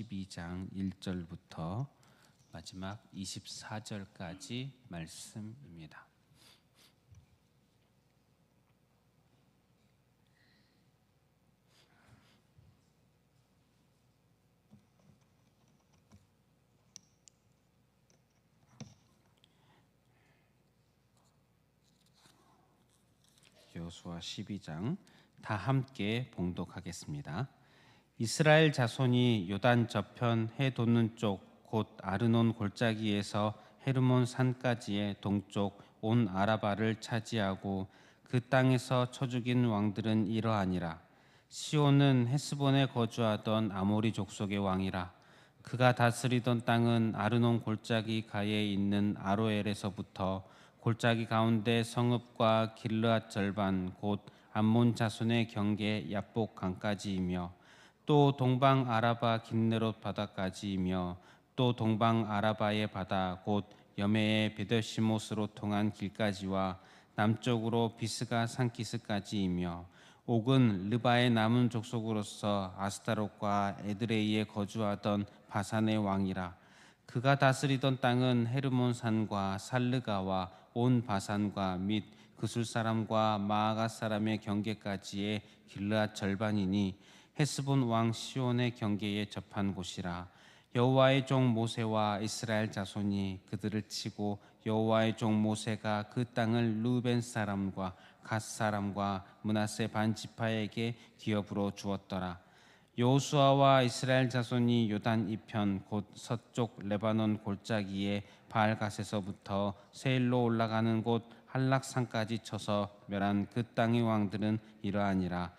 12장 1절부터 마지막 24절까지 말씀입니다. 여호수아 12장 다 함께 봉독하겠습니다. 이스라엘 자손이 요단 저편 해 돋는 쪽 곧 아르논 골짜기에서 헤르몬 산까지의 동쪽 온 아라바를 차지하고 그 땅에서 쳐 죽인 왕들은 이러하니라. 시온은 헤스본에 거주하던 아모리 족속의 왕이라. 그가 다스리던 땅은 아르논 골짜기 가에 있는 아로엘에서부터 골짜기 가운데 성읍과 길르앗 절반 곧 암몬 자손의 경계 야복 강까지이며 또 동방 아라바 긴네롯 바다까지이며 또 동방 아라바의 바다 곧 여메의 베더시못으로 통한 길까지와 남쪽으로 비스가 산키스까지이며 옥은 르바의 남은 족속으로서 아스타롯과 에드레이에 거주하던 바산의 왕이라. 그가 다스리던 땅은 헤르몬 산과 살르가와 온 바산과 및 그술 사람과 마아가 사람의 경계까지의 길르앗 절반이니 헤스본 왕 시온의 경계에 접한 곳이라. 여호와의 종 모세와 이스라엘 자손이 그들을 치고 여호와의 종 모세가 그 땅을 루벤 사람과 갓 사람과 므낫세 반 지파에게 기업으로 주었더라. 여호수아와 이스라엘 자손이 요단 이편 곧 서쪽 레바논 골짜기에 바알갓에서부터 세일로 올라가는 곳 한락산까지 쳐서 멸한 그 땅의 왕들은 이러하니라.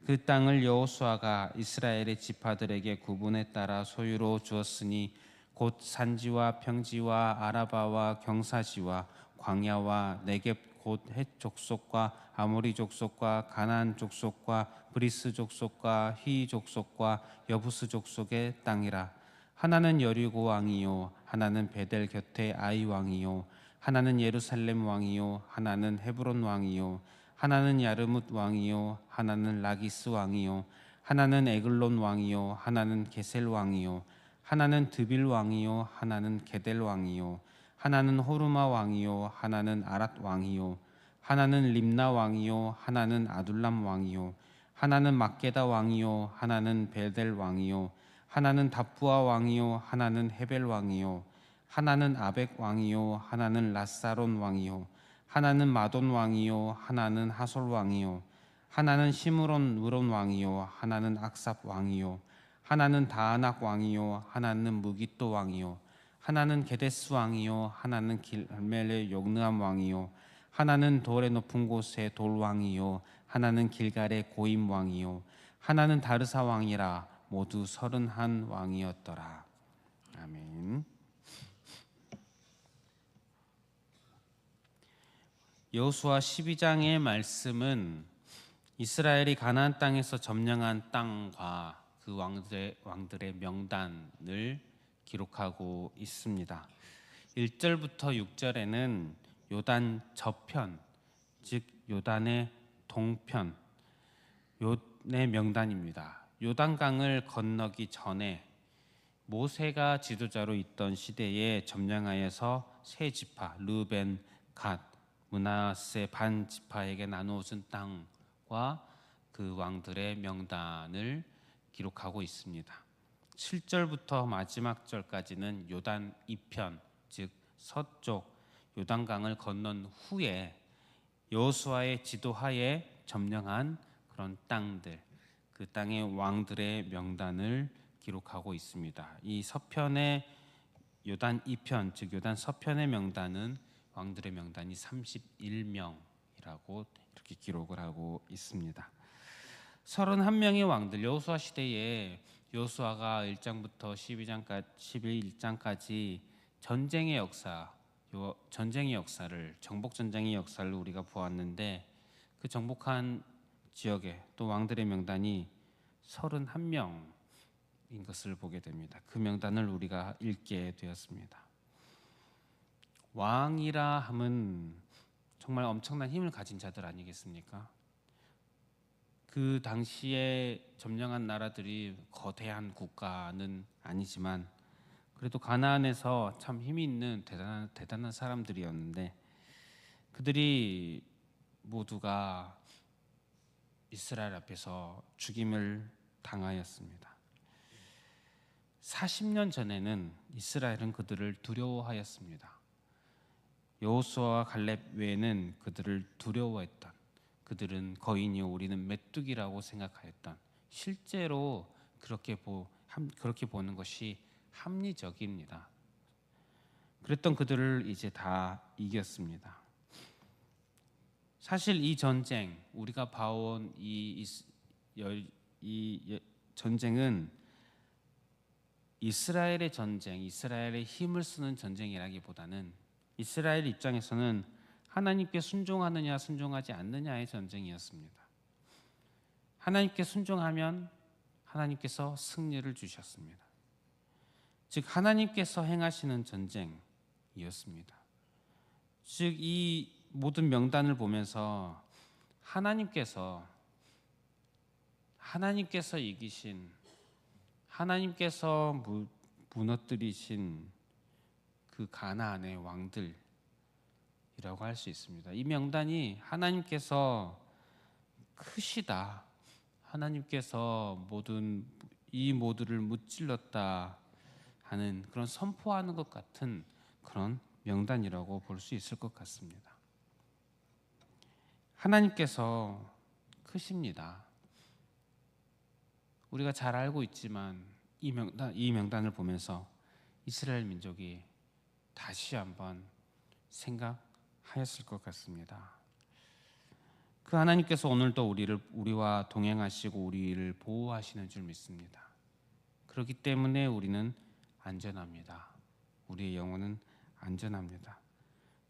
그 땅을 여호수아가 이스라엘의 지파들에게 구분에 따라 소유로 주었으니 곧 산지와 평지와 아라바와 경사지와 광야와 네겝 곧 헷 족속과 아모리 족속과 가나안 족속과 브리스 족속과 히 족속과 여부스 족속의 땅이라. 하나는 여리고 왕이요 하나는 베델 곁에 아이 왕이요 하나는 예루살렘 왕이요 하나는 헤브론 왕이요 하나는 야르뭇 왕이요 하나는 라기스 왕이요 하나는 에글론 왕이요 하나는 게셀 왕이요 하나는 드빌 왕이요 하나는 게델 왕이요 하나는 호르마 왕이요 하나는 아랏 왕이요 하나는 림나 왕이요 하나는 아둘람 왕이요 하나는 막게다 왕이요 하나는 베델 왕이요 하나는 답부아 왕이요 하나는 헤벨 왕이요 하나는 아벡 왕이요 하나는 라사론 왕이요 하나는 마돈 왕이요 하나는 하솔 왕이요 하나는 시므론 무론 왕이요 하나는 악삽 왕이요 하나는 다아낙 왕이요 하나는 무기또 왕이요 하나는 게데스 왕이요 하나는 길멜의 욕느암 왕이요 하나는 돌의 높은 곳의 돌 왕이요 하나는 길갈의 고임 왕이요 하나는 다르사 왕이라. 모두 31 왕이었더라. 아멘. 여호수아 12장의 말씀은 이스라엘이 가나안 땅에서 점령한 땅과 그 왕들의 명단을 기록하고 있습니다. 1절부터 6절에는 요단 저편, 즉 요단의 동편, 요의 명단입니다. 요단강을 건너기 전에 모세가 지도자로 있던 시대에 점령하여서 세 지파 르벤, 갓, 므낫세 반 지파에게 나누어준 땅과 그 왕들의 명단을 기록하고 있습니다. 7절부터 마지막 절까지는 요단 이편, 즉 서쪽 요단강을 건넌 후에 여호수아의 지도하에 점령한 그런 땅들, 그 땅의 왕들의 명단을 기록하고 있습니다. 이 서편의 요단 이편, 즉 요단 서편의 명단은 왕들의 명단이 31명이라고 이렇게 기록을 하고 있습니다. 31명의 왕들, 여호수아 시대에 여호수아가 1장부터 11장까지 전쟁의 역사를, 정복 전쟁의 역사를 우리가 보았는데, 그 정복한 지역에 또 왕들의 명단이 31명인 것을 보게 됩니다. 그 명단을 우리가 읽게 되었습니다. 왕이라 함은 정말 엄청난 힘을 가진 자들 아니겠습니까? 그 당시에 점령한 나라들이 거대한 국가는 아니지만 그래도 가나안에서 참 힘이 있는 대단한 사람들이었는데 그들이 모두가 이스라엘 앞에서 죽임을 당하였습니다. 40년 전에는 이스라엘은 그들을 두려워하였습니다. 여호수아와 갈렙 외에는 그들을 두려워했던, 그들은 거인이요 우리는 메뚜기라고 생각하였던, 실제로 그렇게 보는 것이 합리적입니다. 그랬던 그들을 이제 다 이겼습니다. 사실 이 전쟁, 우리가 봐온 이 전쟁은 이스라엘의 전쟁, 이스라엘의 힘을 쓰는 전쟁이라기보다는 이스라엘 입장에서는 하나님께 순종하느냐 순종하지 않느냐의 전쟁이었습니다. 하나님께 순종하면 하나님께서 승리를 주셨습니다. 즉 하나님께서 행하시는 전쟁이었습니다. 즉 이 모든 명단을 보면서 하나님께서 이기신, 하나님께서 무너뜨리신 그 가나안의 왕들이라고 할 수 있습니다. 이 명단이 하나님께서 크시다, 하나님께서 이 모두를 무찔렀다 하는 그런 선포하는 것 같은 그런 명단이라고 볼 수 있을 것 같습니다. 하나님께서 크십니다. 우리가 잘 알고 있지만 이 명단을 보면서 이스라엘 민족이 다시 한번 생각하였을 것 같습니다. 그 하나님께서 오늘도 우리와 동행하시고 우리를 보호하시는 줄 믿습니다. 그렇기 때문에 우리는 안전합니다. 우리의 영혼은 안전합니다.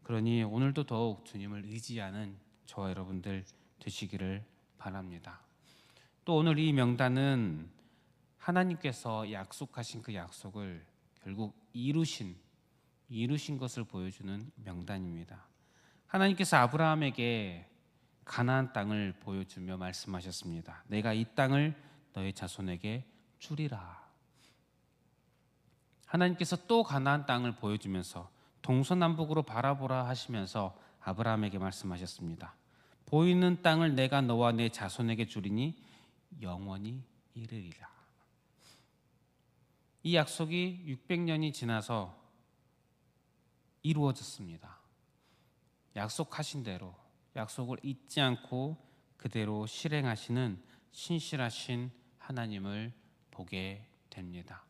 그러니 오늘도 더욱 주님을 의지하는 저와 여러분들 되시기를 바랍니다. 또 오늘 이 명단은 하나님께서 약속하신 그 약속을 결국 이루신 것을 보여주는 명단입니다. 하나님께서 아브라함에게 가나안 땅을 보여주며 말씀하셨습니다. 내가 이 땅을 너의 자손에게 주리라. 하나님께서 또 가나안 땅을 보여주면서 동서남북으로 바라보라 하시면서 아브라함에게 말씀하셨습니다. 보이는 땅을 내가 너와 내 자손에게 주리니 영원히 이르리라. 이 약속이 600년이 지나서 이루어졌습니다. 약속하신 대로 약속을 잊지 않고 그대로 실행하시는 신실하신 하나님을 보게 됩니다.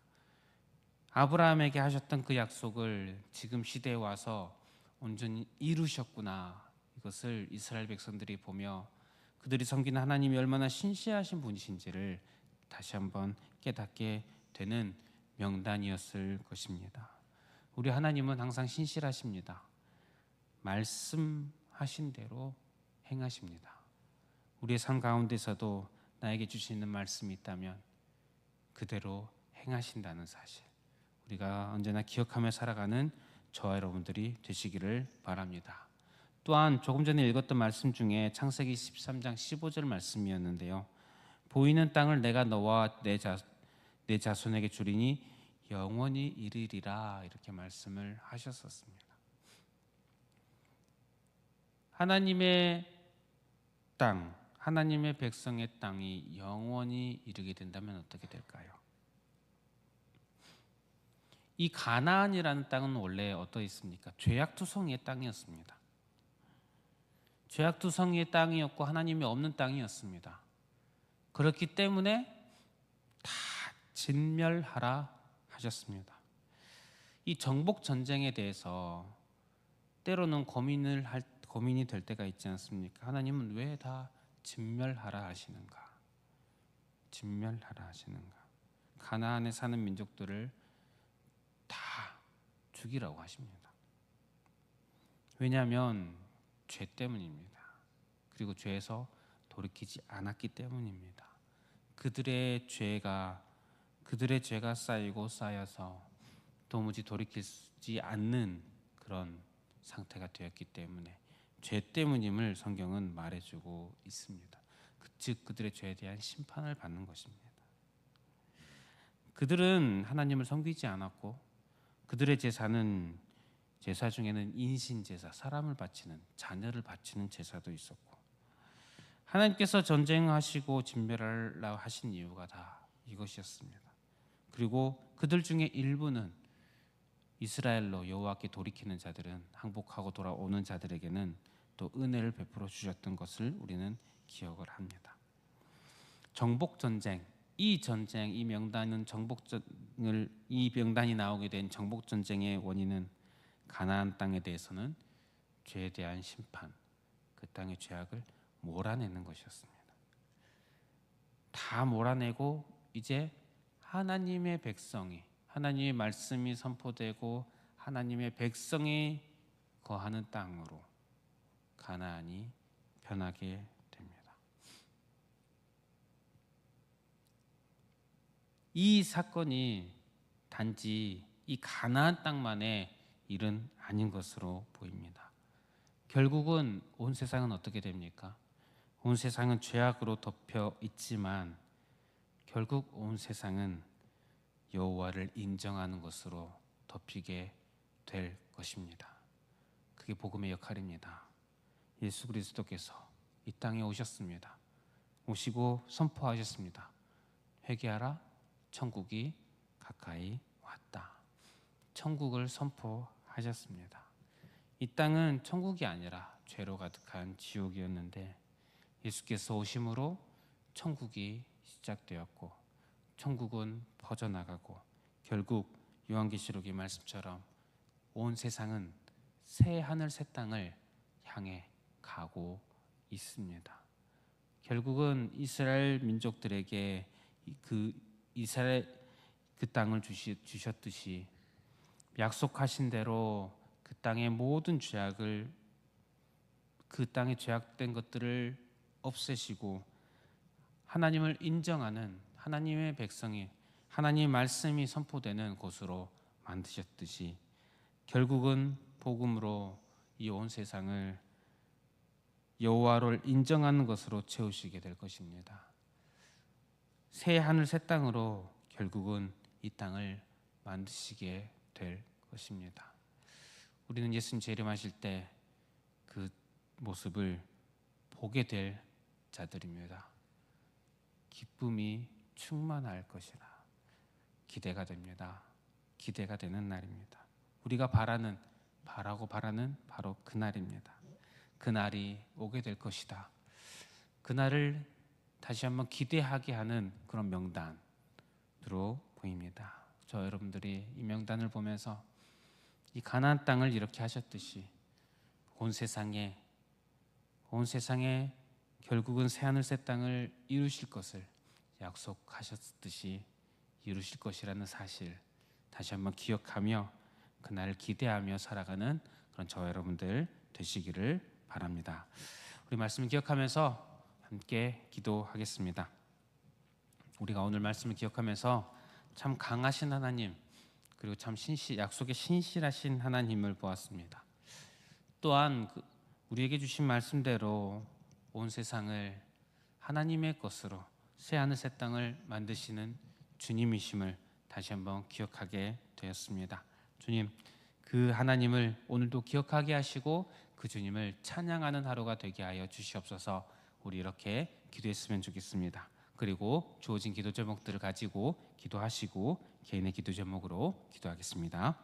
아브라함에게 하셨던 그 약속을 지금 시대에 와서 온전히 이루셨구나. 이것을 이스라엘 백성들이 보며 그들이 섬기는 하나님이 얼마나 신실하신 분이신지를 다시 한번 깨닫게 되는 명단이었을 것입니다. 우리 하나님은 항상 신실하십니다. 말씀하신 대로 행하십니다. 우리의 삶 가운데서도 나에게 주시는 말씀이 있다면 그대로 행하신다는 사실, 우리가 언제나 기억하며 살아가는 저와 여러분들이 되시기를 바랍니다. 또한 조금 전에 읽었던 말씀 중에 창세기 13장 15절 말씀이었는데요. 보이는 땅을 내가 너와 내 자손에게 주리니 영원히 이르리라, 이렇게 말씀을 하셨었습니다. 하나님의 땅, 하나님의 백성의 땅이 영원히 이르게 된다면 어떻게 될까요? 이 가나안이라는 땅은 원래 어떠했습니까? 죄악투성이의 땅이었습니다. 죄악투성이의 땅이었고 하나님이 없는 땅이었습니다. 그렇기 때문에 다 진멸하라 하셨습니다. 이 정복 전쟁에 대해서 때로는 고민이 될 때가 있지 않습니까? 하나님은 왜 다 진멸하라 하시는가? 진멸하라 하시는가? 가나안에 사는 민족들을 다 죽이라고 하십니다. 왜냐하면 죄 때문입니다. 그리고 죄에서 돌이키지 않았기 때문입니다. 그들의 죄가 쌓이고 쌓여서 도무지 돌이키지 않는 그런 상태가 되었기 때문에 죄 때문임을 성경은 말해주고 있습니다. 즉 그들의 죄에 대한 심판을 받는 것입니다. 그들은 하나님을 섬기지 않았고 그들의 제사 중에는 인신제사, 사람을 바치는, 자녀를 바치는 제사도 있었고, 하나님께서 전쟁하시고 진멸하라 하신 이유가 다 이것이었습니다. 그리고 그들 중에 일부는 이스라엘로 여호와께 돌이키는 자들은, 항복하고 돌아오는 자들에게는 또 은혜를 베풀어 주셨던 것을 우리는 기억을 합니다. 정복 전쟁, 이 명단은 이 명단이 나오게 된 정복 전쟁의 원인은 가나안 땅에 대해서는 죄에 대한 심판, 그 땅의 죄악을 몰아내는 것이었습니다. 다 몰아내고 이제 하나님의 백성이, 하나님의 말씀이 선포되고 하나님의 백성이 거하는 땅으로 가나안이 변하게 됩니다. 이 사건이 단지 이 가나안 땅만의 일은 아닌 것으로 보입니다. 결국은 온 세상은 어떻게 됩니까? 온 세상은 죄악으로 덮여 있지만 결국 온 세상은 여호와를 인정하는 것으로 덮이게 될 것입니다. 그게 복음의 역할입니다. 예수 그리스도께서 이 땅에 오셨습니다. 오시고 선포하셨습니다. 회개하라, 천국이 가까이 왔다. 천국을 선포하셨습니다. 이 땅은 천국이 아니라 죄로 가득한 지옥이었는데 예수께서 오심으로 천국이 시작되었고 천국은 퍼져나가고 결국 요한계시록의 말씀처럼 온 세상은 새 하늘 새 땅을 향해 가고 있습니다. 결국은 이스라엘 민족들에게 그 땅을 주셨듯이 약속하신 대로 그 땅의 모든 죄악을, 그 땅에 죄악된 것들을 없애시고 하나님을 인정하는 하나님의 백성이, 하나님의 말씀이 선포되는 곳으로 만드셨듯이 결국은 복음으로 이 온 세상을 여호와를 인정하는 것으로 채우시게 될 것입니다. 새 하늘 새 땅으로 결국은 이 땅을 만드시게 될 것입니다. 우리는 예수님 재림하실 때 그 모습을 보게 될 자들입니다. 기쁨이 충만할 것이라 기대가 됩니다. 기대가 되는 날입니다. 우리가 바라고 바라는 바로 그 날입니다. 그 날이 오게 될 것이다. 그 날을 다시 한번 기대하게 하는 그런 명단으로 보입니다. 저 여러분들이 이 명단을 보면서 이 가나안 땅을 이렇게 하셨듯이 온 세상에 결국은 새하늘 새 땅을 이루실 것을 약속하셨듯이 이루실 것이라는 사실 다시 한번 기억하며 그날을 기대하며 살아가는 그런 저와 여러분들 되시기를 바랍니다. 우리 말씀을 기억하면서 함께 기도하겠습니다. 우리가 오늘 말씀을 기억하면서 참 강하신 하나님, 그리고 참 약속에 신실하신 하나님을 보았습니다. 또한 우리에게 주신 말씀대로 온 세상을 하나님의 것으로 새하늘 새 땅을 만드시는 주님이심을 다시 한번 기억하게 되었습니다. 주님, 그 하나님을 오늘도 기억하게 하시고 그 주님을 찬양하는 하루가 되게 하여 주시옵소서. 우리 이렇게 기도했으면 좋겠습니다. 그리고 주어진 기도 제목들을 가지고 기도하시고 개인의 기도 제목으로 기도하겠습니다.